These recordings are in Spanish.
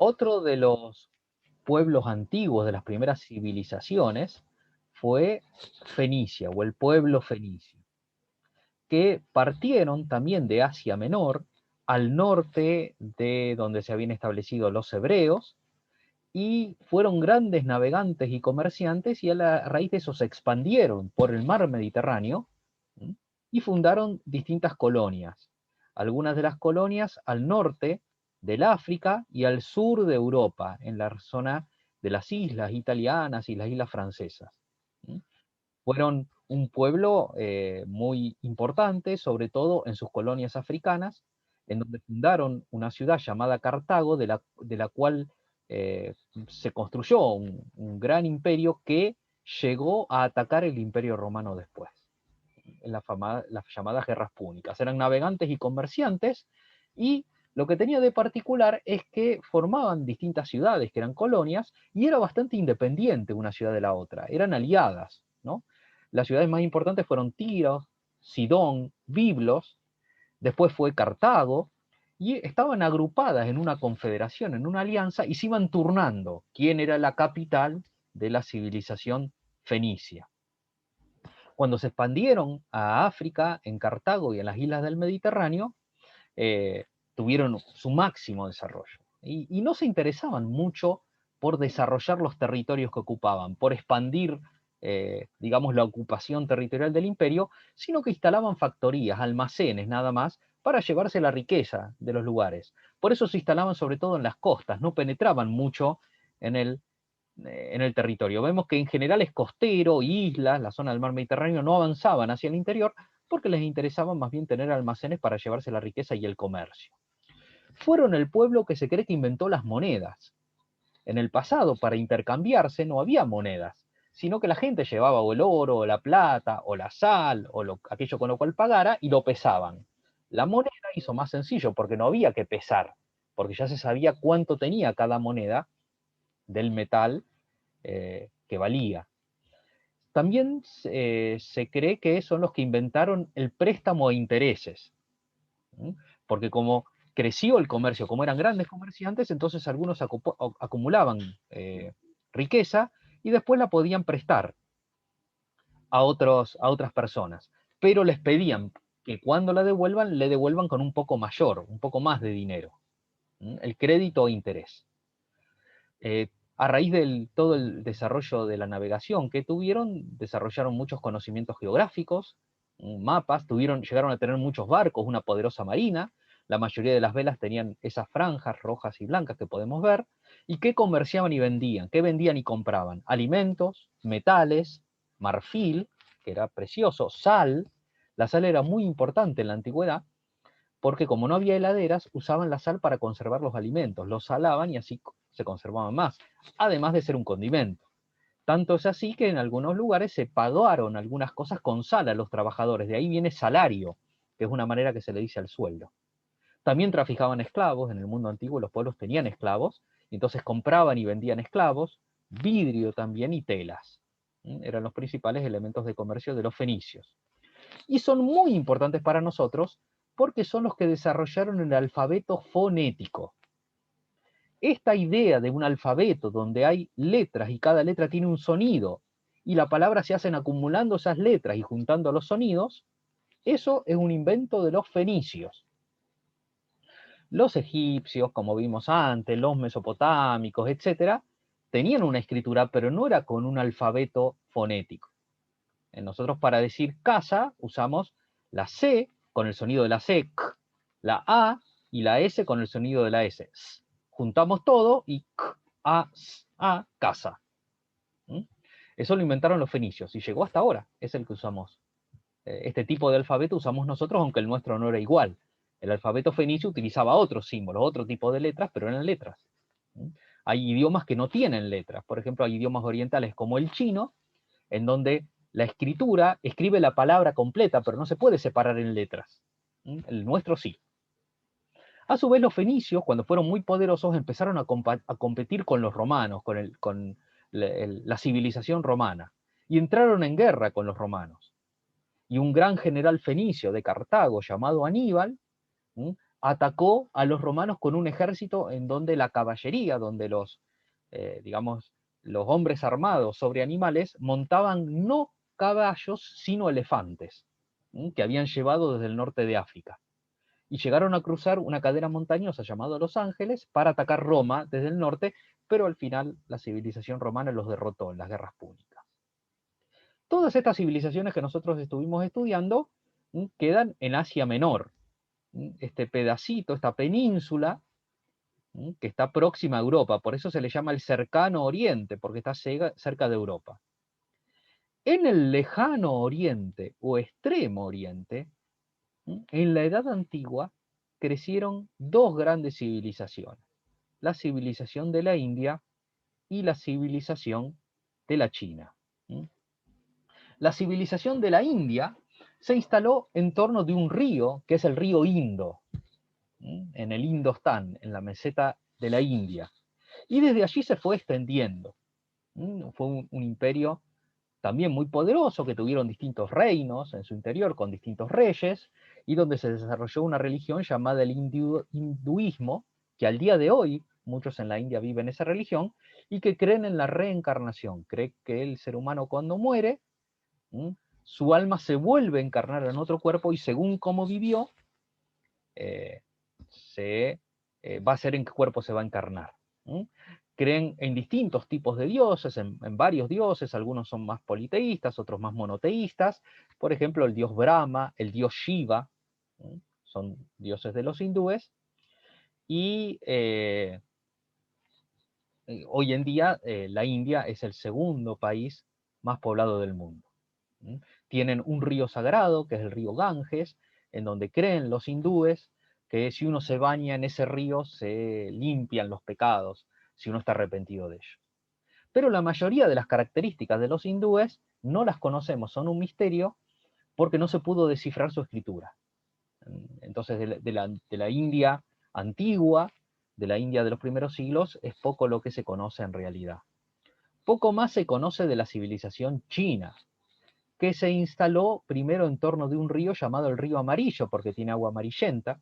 Otro de los pueblos antiguos de las primeras civilizaciones fue Fenicia, o el pueblo fenicio, que partieron también de Asia Menor, al norte de donde se habían establecido los hebreos, y fueron grandes navegantes y comerciantes, y a la raíz de eso se expandieron por el mar Mediterráneo y fundaron distintas colonias. Algunas de las colonias al norte del África y al sur de Europa, en la zona de las islas italianas y las islas francesas. Fueron un pueblo muy importante, sobre todo en sus colonias africanas, en donde fundaron una ciudad llamada Cartago, de la cual se construyó un gran imperio que llegó a atacar el imperio romano después, en las llamadas guerras púnicas. Eran navegantes y comerciantes, y lo que tenía de particular es que formaban distintas ciudades, que eran colonias, y era bastante independiente una ciudad de la otra, eran aliadas, ¿no? Las ciudades más importantes fueron Tiro, Sidón, Biblos, después fue Cartago, y estaban agrupadas en una confederación, en una alianza, y se iban turnando quién era la capital de la civilización fenicia. Cuando se expandieron a África, en Cartago y en las islas del Mediterráneo, tuvieron su máximo desarrollo. Y no se interesaban mucho por desarrollar los territorios que ocupaban, por expandir, digamos, la ocupación territorial del imperio, sino que instalaban factorías, almacenes, nada más, para llevarse la riqueza de los lugares. Por eso se instalaban sobre todo en las costas, no penetraban mucho en el territorio. Vemos que en general es costero, islas, la zona del mar Mediterráneo, no avanzaban hacia el interior porque les interesaba más bien tener almacenes para llevarse la riqueza y el comercio. Fueron el pueblo que se cree que inventó las monedas. En el pasado, para intercambiarse, no había monedas, sino que la gente llevaba o el oro, o la plata, o la sal, o aquello con lo cual pagara, y lo pesaban. La moneda hizo más sencillo, porque no había que pesar, porque ya se sabía cuánto tenía cada moneda del metal que valía. También se cree que son los que inventaron el préstamo a intereses, porque como creció el comercio, como eran grandes comerciantes, entonces algunos acumulaban riqueza y después la podían prestar a otras personas, pero les pedían que cuando la devuelvan, le devuelvan con un poco mayor, un poco más de dinero, el crédito o interés. A raíz de todo el desarrollo de la navegación que tuvieron, desarrollaron muchos conocimientos geográficos, mapas, llegaron a tener muchos barcos, una poderosa marina. La mayoría de las velas tenían esas franjas rojas y blancas que podemos ver. ¿Y qué comerciaban y vendían? ¿Qué vendían y compraban? Alimentos, metales, marfil, que era precioso, sal. La sal era muy importante en la antigüedad, porque como no había heladeras, usaban la sal para conservar los alimentos, los salaban y así se conservaban más, además de ser un condimento. Tanto es así que en algunos lugares se pagaron algunas cosas con sal a los trabajadores, de ahí viene salario, que es una manera que se le dice al sueldo. También traficaban esclavos, en el mundo antiguo los pueblos tenían esclavos, y entonces compraban y vendían esclavos, vidrio también y telas. Eran los principales elementos de comercio de los fenicios. Y son muy importantes para nosotros porque son los que desarrollaron el alfabeto fonético. Esta idea de un alfabeto donde hay letras y cada letra tiene un sonido y la palabra se hacen acumulando esas letras y juntando los sonidos, eso es un invento de los fenicios. Los egipcios, como vimos antes, los mesopotámicos, etc., tenían una escritura, pero no era con un alfabeto fonético. Nosotros para decir casa usamos la C con el sonido de la C, k, la A y la S con el sonido de la S. Juntamos todo y k, A, s, A, casa. Eso lo inventaron los fenicios y llegó hasta ahora. Es el que usamos. Este tipo de alfabeto usamos nosotros, aunque el nuestro no era igual. El alfabeto fenicio utilizaba otros símbolos, otro tipo de letras, pero eran letras. Hay idiomas que no tienen letras. Por ejemplo, hay idiomas orientales como el chino, en donde la escritura escribe la palabra completa, pero no se puede separar en letras. El nuestro sí. A su vez, los fenicios, cuando fueron muy poderosos, empezaron a competir con los romanos, con la civilización romana, y entraron en guerra con los romanos. Y un gran general fenicio de Cartago, llamado Aníbal, atacó a los romanos con un ejército en donde la caballería, donde digamos, los hombres armados sobre animales montaban no caballos, sino elefantes, que habían llevado desde el norte de África. Y llegaron a cruzar una cadena montañosa llamada Los Ángeles para atacar Roma desde el norte, pero al final la civilización romana los derrotó en las guerras púnicas. Todas estas civilizaciones que nosotros estuvimos estudiando quedan en Asia Menor. Este pedacito, esta península, que está próxima a Europa, por eso se le llama el cercano oriente, porque está cerca de Europa. En el lejano oriente o extremo oriente, en la Edad Antigua, crecieron dos grandes civilizaciones, la civilización de la India y la civilización de la China. La civilización de la India se instaló en torno de un río, que es el río Indo, en el Indostán, en la meseta de la India. Y desde allí se fue extendiendo. Fue un imperio también muy poderoso, que tuvieron distintos reinos en su interior, con distintos reyes, y donde se desarrolló una religión llamada el hinduismo, que al día de hoy muchos en la India viven esa religión, y que creen en la reencarnación. Creen que el ser humano cuando muere, su alma se vuelve a encarnar en otro cuerpo, y según cómo vivió, va a ser en qué cuerpo se va a encarnar. Creen en distintos tipos de dioses, en varios dioses, algunos son más politeístas, otros más monoteístas. Por ejemplo, el dios Brahma, el dios Shiva, son dioses de los hindúes. Y hoy en día la India es el segundo país más poblado del mundo. Tienen un río sagrado, que es el río Ganges, en donde creen los hindúes que si uno se baña en ese río se limpian los pecados, si uno está arrepentido de ello. Pero la mayoría de las características de los hindúes no las conocemos, son un misterio porque no se pudo descifrar su escritura. Entonces de la India antigua, de la India de los primeros siglos, es poco lo que se conoce en realidad. Poco más se conoce de la civilización china, que se instaló primero en torno de un río llamado el río Amarillo, porque tiene agua amarillenta,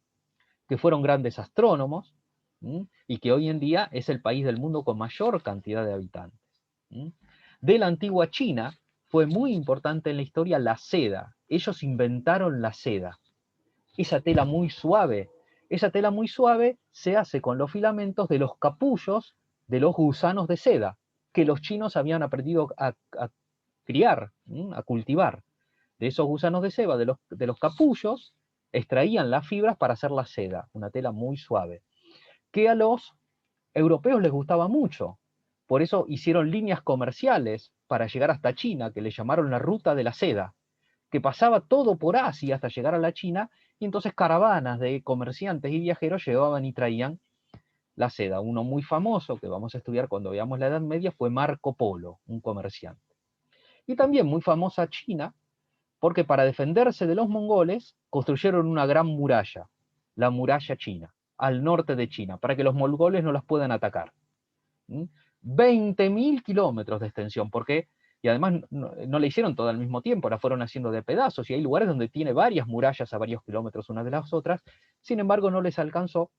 que fueron grandes astrónomos, y que hoy en día es el país del mundo con mayor cantidad de habitantes. De la antigua China fue muy importante en la historia la seda. Ellos inventaron la seda. Esa tela muy suave. Esa tela muy suave se hace con los filamentos de los capullos de los gusanos de seda, que los chinos habían aprendido a criar, a cultivar. De esos gusanos de seda, de los capullos, extraían las fibras para hacer la seda, una tela muy suave, que a los europeos les gustaba mucho. Por eso hicieron líneas comerciales para llegar hasta China, que le llamaron la ruta de la seda, que pasaba todo por Asia hasta llegar a la China, y entonces caravanas de comerciantes y viajeros llevaban y traían la seda. Uno muy famoso, que vamos a estudiar cuando veamos la Edad Media, fue Marco Polo, un comerciante. Y también muy famosa China, porque para defenderse de los mongoles construyeron una gran muralla, la muralla china, al norte de China, para que los mongoles no las puedan atacar. 20.000 kilómetros de extensión, y además no la hicieron toda al mismo tiempo, la fueron haciendo de pedazos, y hay lugares donde tiene varias murallas a varios kilómetros unas de las otras. Sin embargo, no les alcanzó,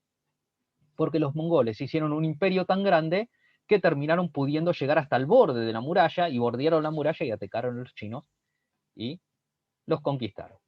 porque los mongoles hicieron un imperio tan grande que terminaron pudiendo llegar hasta el borde de la muralla, y bordearon la muralla y atacaron a los chinos, y los conquistaron.